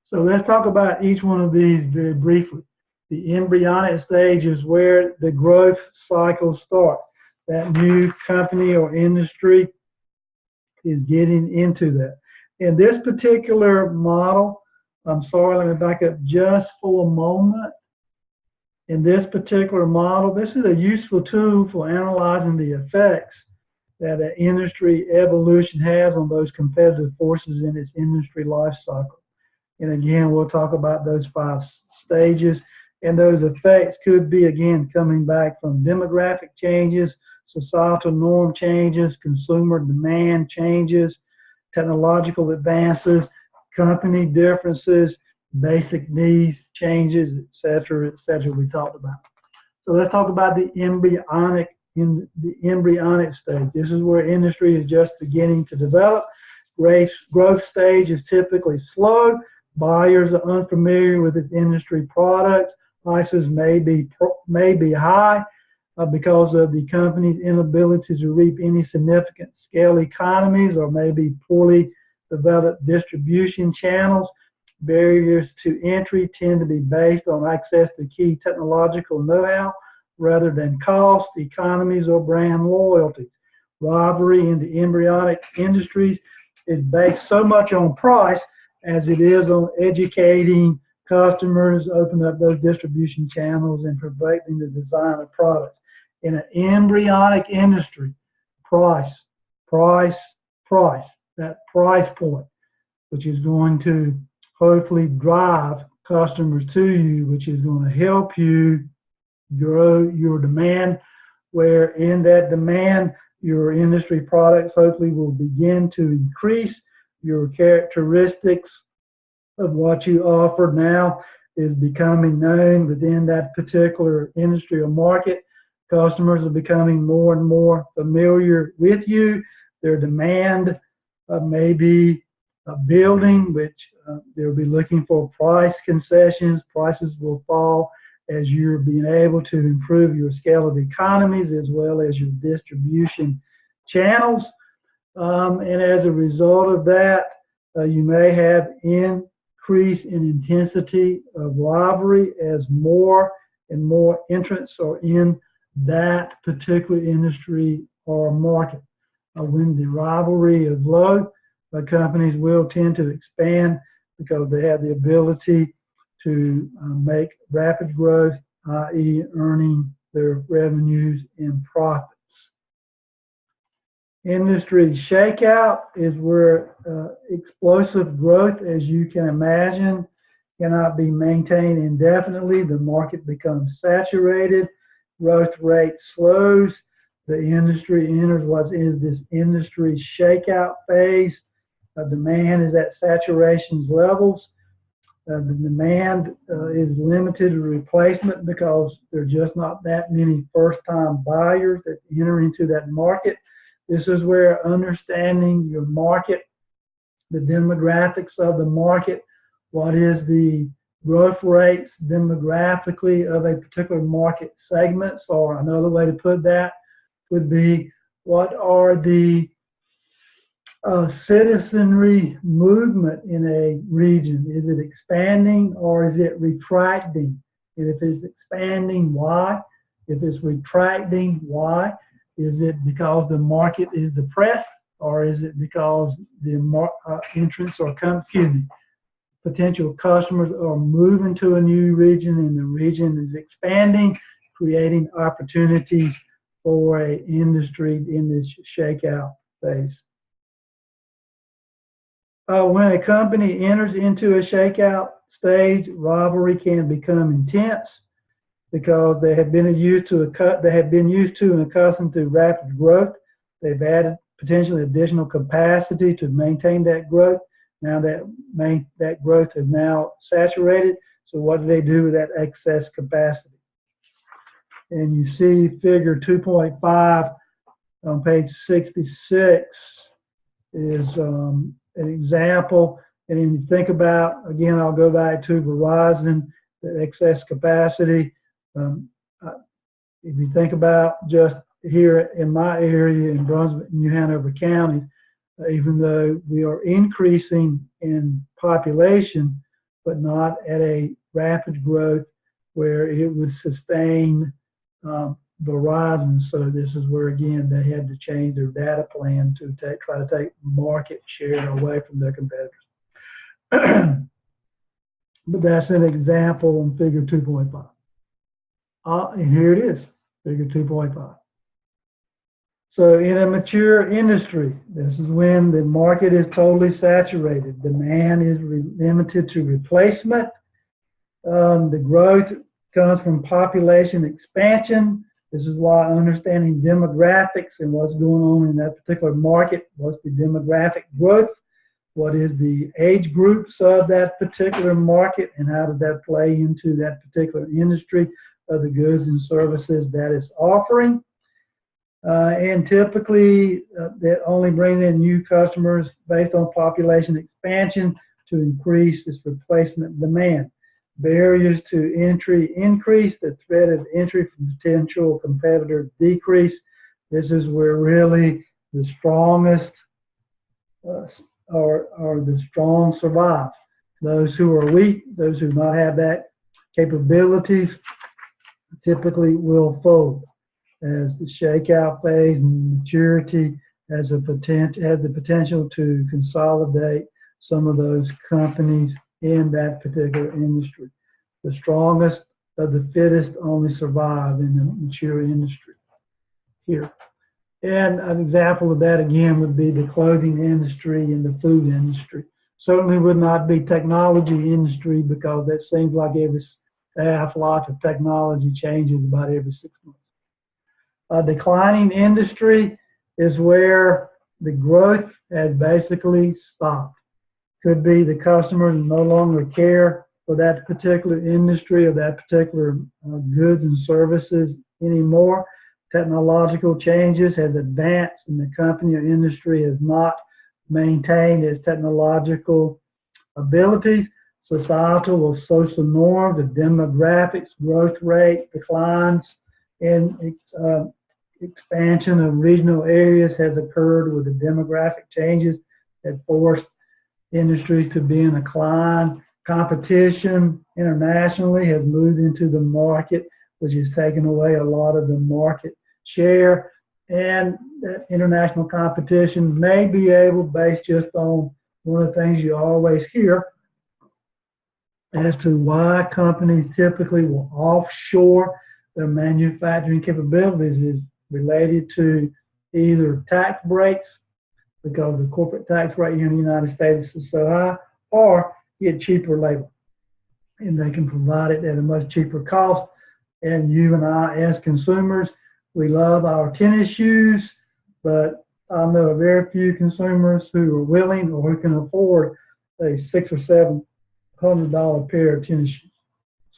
So let's talk about each one of these very briefly. The embryonic stage is where the growth cycle starts. That new company or industry is getting into that. In this particular model, I'm sorry, let me back up just for a moment. In this particular model, this is a useful tool for analyzing the effects that an industry evolution has on those competitive forces in its industry life cycle. And again, we'll talk about those 5 stages. And those effects could be, again, coming back from demographic changes, societal norm changes, consumer demand changes, technological advances, company differences, basic needs changes, et cetera, we talked about. So let's talk about the embryonic stage. This is where industry is just beginning to develop. Growth stage is typically slow. Buyers are unfamiliar with its industry products. Prices may be high because of the company's inability to reap any significant scale economies, or may be poorly develop distribution channels. Barriers to entry tend to be based on access to key technological know-how rather than cost, economies, or brand loyalty. Rivalry in the embryonic industries is based so much on price as it is on educating customers, opening up those distribution channels, and perfecting the design of products. In an embryonic industry, price, price, price, that price point, which is going to hopefully drive customers to you, which is going to help you grow your demand, where in that demand, your industry products hopefully will begin to increase. Your characteristics of what you offer now is becoming known within that particular industry or market. Customers are becoming more and more familiar with you. Their demand may be building, which they'll be looking for price concessions. Prices will fall as you're being able to improve your scale of economies as well as your distribution channels. And as a result of that, you may have increase in intensity of rivalry as more and more entrants are in that particular industry or market. When the rivalry is low, companies will tend to expand because they have the ability to make rapid growth, i.e. earning their revenues and profits. Industry shakeout is where explosive growth, as you can imagine, cannot be maintained indefinitely. The market becomes saturated, growth rate slows, the industry enters what is this industry shakeout phase. Demand is at saturation levels. The demand is limited to replacement because there are just not that many first-time buyers that enter into that market. This is where understanding your market, the demographics of the market, what is the growth rates demographically of a particular market segments, or another way to put that would be what are the citizenry movement in a region. Is it expanding or is it retracting? And if it's expanding, why? If it's retracting, why? Is it because the market is depressed, or is it because the entrants or potential customers are moving to a new region and the region is expanding, creating opportunities for an industry in this shakeout phase? When a company enters into a shakeout stage, rivalry can become intense because they have been used to and accustomed to rapid growth. They've added potentially additional capacity to maintain that growth. Now that growth is now saturated. So what do they do with that excess capacity? And you see figure 2.5 on page 66 is an example. And then you think about, again, I'll go back to Verizon, the excess capacity. If you think about just here in my area in Brunswick and New Hanover counties, even though we are increasing in population, but not at a rapid growth where it would sustain Verizon. So this is where, again, they had to change their data plan to try to take market share away from their competitors. But that's an example in figure 2.5. And here it is, figure 2.5. So in a mature industry, this is when the market is totally saturated. Demand is limited to replacement. The growth comes from population expansion. This is why understanding demographics and what's going on in that particular market, what's the demographic growth, what is the age groups of that particular market, and how does that play into that particular industry of the goods and services that it's offering. And typically, that only bring in new customers based on population expansion to increase this replacement demand. Barriers to entry increase, the threat of entry from potential competitors decrease. This is where really the strongest are the strong survive. Those who are weak, those who do not have that capabilities, typically will fold as the shakeout phase and maturity has the potential to consolidate some of those companies in that particular industry. The strongest of the fittest only survive in the mature industry here. And an example of that again would be the clothing industry and the food industry. Certainly would not be technology industry because that seems like every half-life of technology changes about every 6 months. A declining industry is where the growth has basically stopped. Could be the customers no longer care for that particular industry or that particular goods and services anymore. Technological changes has advanced and the company or industry has not maintained its technological abilities. Societal or social norms, the demographics, growth rate declines, and expansion of regional areas has occurred with the demographic changes that forced industries to be in decline. Competition internationally has moved into the market, which has taken away a lot of the market share. And that international competition may be able, based just on one of the things you always hear, as to why companies typically will offshore their manufacturing capabilities is related to either tax breaks, because the corporate tax rate here in the United States is so high, or get cheaper labor. And they can provide it at a much cheaper cost. And you and I, as consumers, we love our tennis shoes, but I know of very few consumers who are willing or who can afford a $600 or $700 pair of tennis shoes.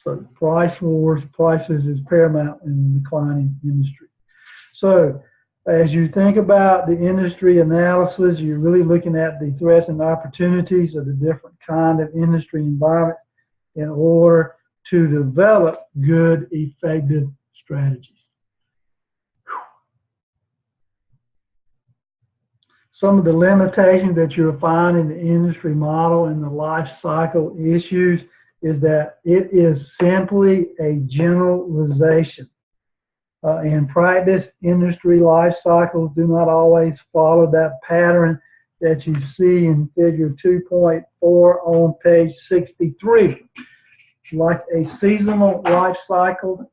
So price wars, prices is paramount in the declining industry. So as you think about the industry analysis, you're really looking at the threats and opportunities of the different kind of industry environment in order to develop good, effective strategies. Some of the limitations that you'll find in the industry model and the life cycle issues is that it is simply a generalization. In practice, industry life cycles do not always follow that pattern that you see in figure 2.4 on page 63. Like a seasonal life cycle,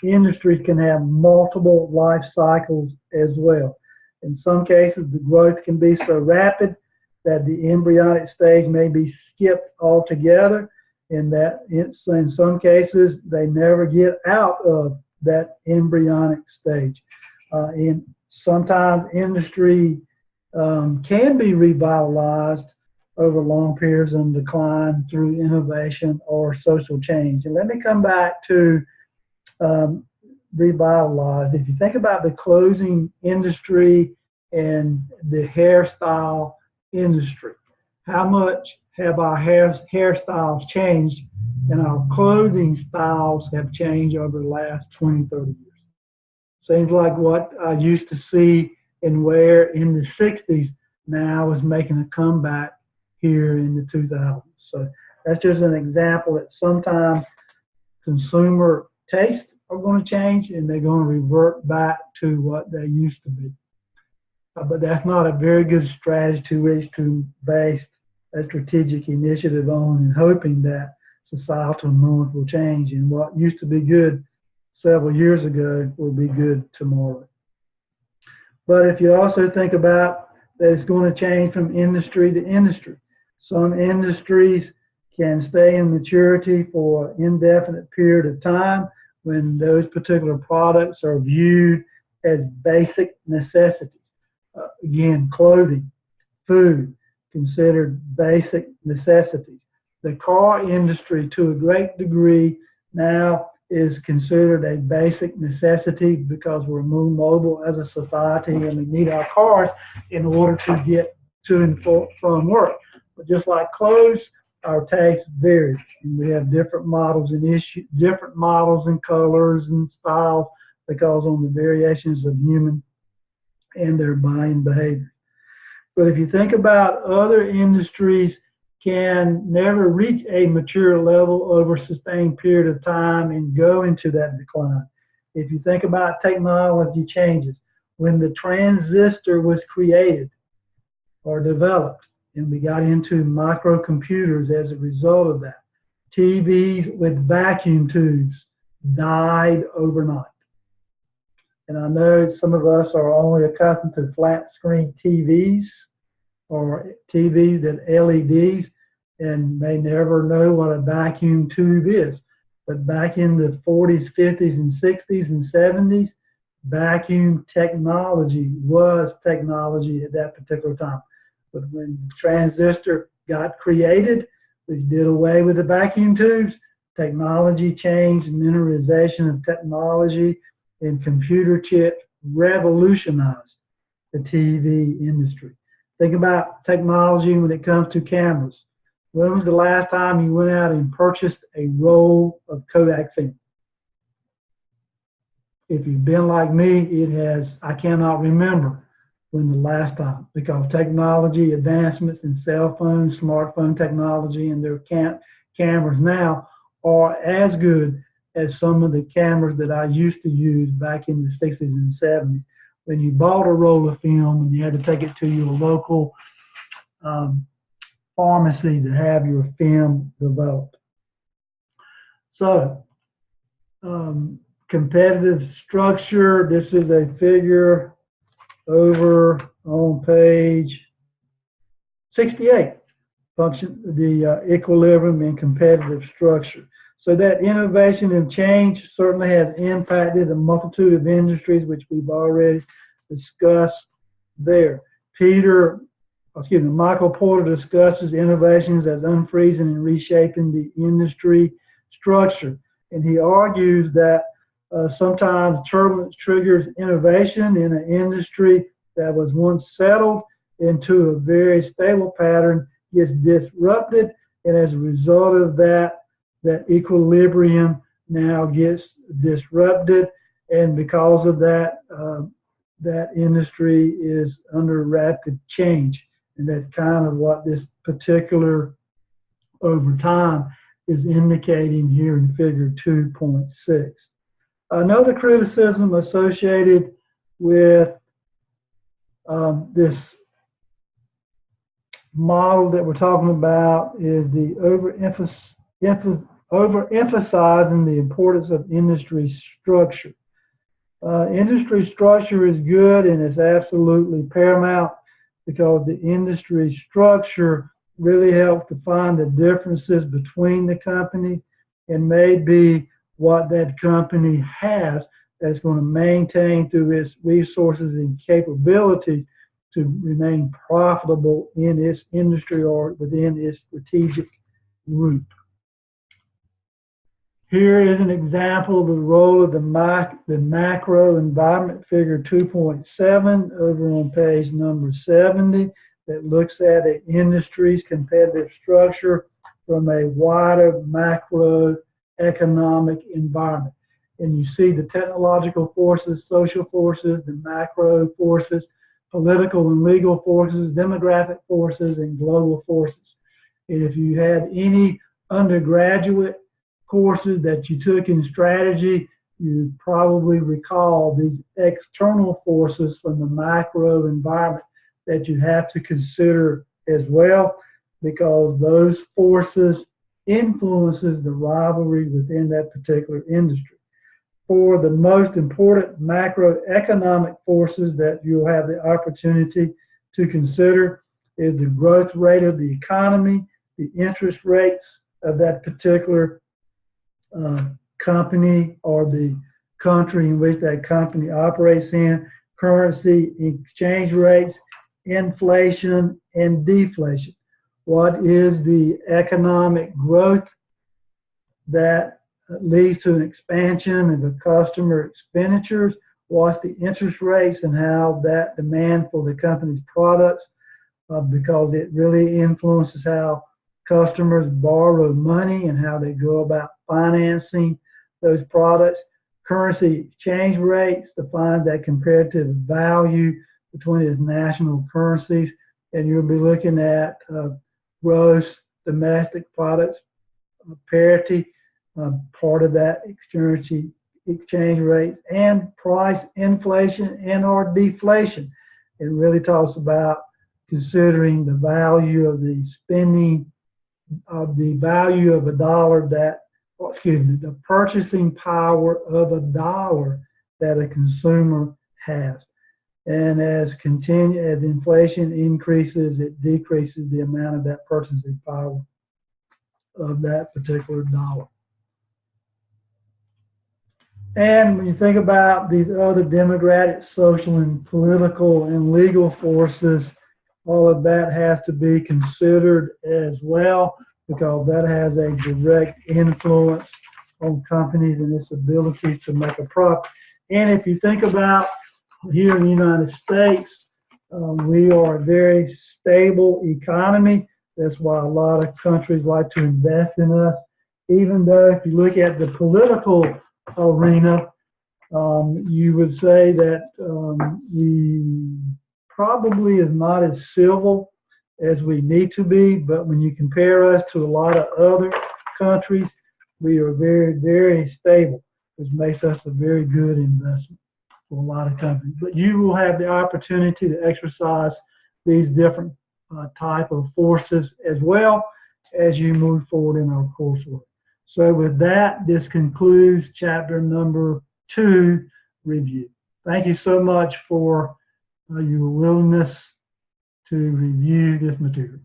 industries can have multiple life cycles as well. In some cases, the growth can be so rapid that the embryonic stage may be skipped altogether, and that in some cases, they never get out of that embryonic stage. And sometimes industry can be revitalized over long periods of decline through innovation or social change. And let me come back to revitalized. If you think about the clothing industry and the hairstyle industry, how much have our hairstyles changed and our clothing styles have changed over the last 20, 30 years? Seems like what I used to see and wear in the 60s now is making a comeback here in the 2000s. So that's just an example that sometimes consumer tastes are going to change and they're going to revert back to what they used to be. But that's not a very good strategy to which to base a strategic initiative on, and hoping that societal norms will change and what used to be good several years ago will be good tomorrow. But if you also think about that it's going to change from industry to industry. Some industries can stay in maturity for an indefinite period of time when those particular products are viewed as basic necessities. Again, clothing, food, considered basic necessities. The car industry, to a great degree, now is considered a basic necessity because we're more mobile as a society and we need our cars in order to get to and from work. But just like clothes, our tastes vary, and we have different models and different models and colors and styles because on the variations of human and their buying behavior. But if you think about other industries can never reach a mature level over a sustained period of time and go into that decline. If you think about technology changes, when the transistor was created or developed, and we got into microcomputers as a result of that, TVs with vacuum tubes died overnight. And I know some of us are only accustomed to flat screen TVs or TVs that LEDs and may never know what a vacuum tube is. But back in the 40s, 50s, and 60s and 70s, vacuum technology was technology at that particular time. But when the transistor got created, we did away with the vacuum tubes, technology changed, miniaturization of technology and computer chip revolutionized the TV industry. Think about technology when it comes to cameras. When was the last time you went out and purchased a roll of Kodak film? If you've been like me, I cannot remember when the last time, because technology advancements in cell phones, smartphone technology, and their cameras now are as good as some of the cameras that I used to use back in the 60s and 70s. When you bought a roll of film and you had to take it to your local pharmacy to have your film developed. So, competitive structure, this is a figure over on page 68, the equilibrium and competitive structure. So that innovation and change certainly has impacted a multitude of industries, which we've already discussed there. Michael Porter discusses innovations as unfreezing and reshaping the industry structure. And he argues that sometimes turbulence triggers innovation in an industry that was once settled into a very stable pattern, gets disrupted, and as a result of that, that equilibrium now gets disrupted, and because of that, that industry is under rapid change. And that's kind of what this particular over time is indicating here in figure 2.6. Another criticism associated with this model that we're talking about is the overemphasizing the importance of industry structure. Industry structure is good and it's absolutely paramount because the industry structure really helps define the differences between the company and maybe what that company has that's going to maintain through its resources and capability to remain profitable in its industry or within its strategic group. Here is an example of the role of the macro environment, figure 2.7 over on page number 70, that looks at an industry's competitive structure from a wider macroeconomic environment. And you see the technological forces, social forces, the macro forces, political and legal forces, demographic forces, and global forces. And if you had any undergraduate courses that you took in strategy, you probably recall these external forces from the macro environment that you have to consider as well, because those forces influences the rivalry within that particular industry. For the most important macroeconomic forces that you'll have the opportunity to consider is the growth rate of the economy, the interest rates of that particular company or the country in which that company operates in, currency, exchange rates, inflation, and deflation. What is the economic growth that leads to an expansion of the customer expenditures? What's the interest rates and how that demand for the company's products, because it really influences how customers borrow money and how they go about financing those products. Currency exchange rates define that comparative value between its national currencies. and you'll be looking at gross domestic products parity, part of that exchange rate, and price inflation and or deflation. It really talks about considering the value of the spending of the value of a dollar the purchasing power of a dollar that a consumer has. And as inflation increases, it decreases the amount of that purchasing power of that particular dollar. And when you think about these other democratic, social, and political and legal forces, all of that has to be considered as well, because that has a direct influence on companies and its ability to make a profit. And if you think about here in the United States, we are a very stable economy. That's why a lot of countries like to invest in us. Even though if you look at the political arena, you would say that we probably is not as civil as we need to be, but when you compare us to a lot of other countries, we are very, very stable, which makes us a very good investment for a lot of companies. But you will have the opportunity to exercise these different type of forces as well as you move forward in our coursework. So with that, this concludes chapter number 2 review. Thank you so much for your willingness to review this material.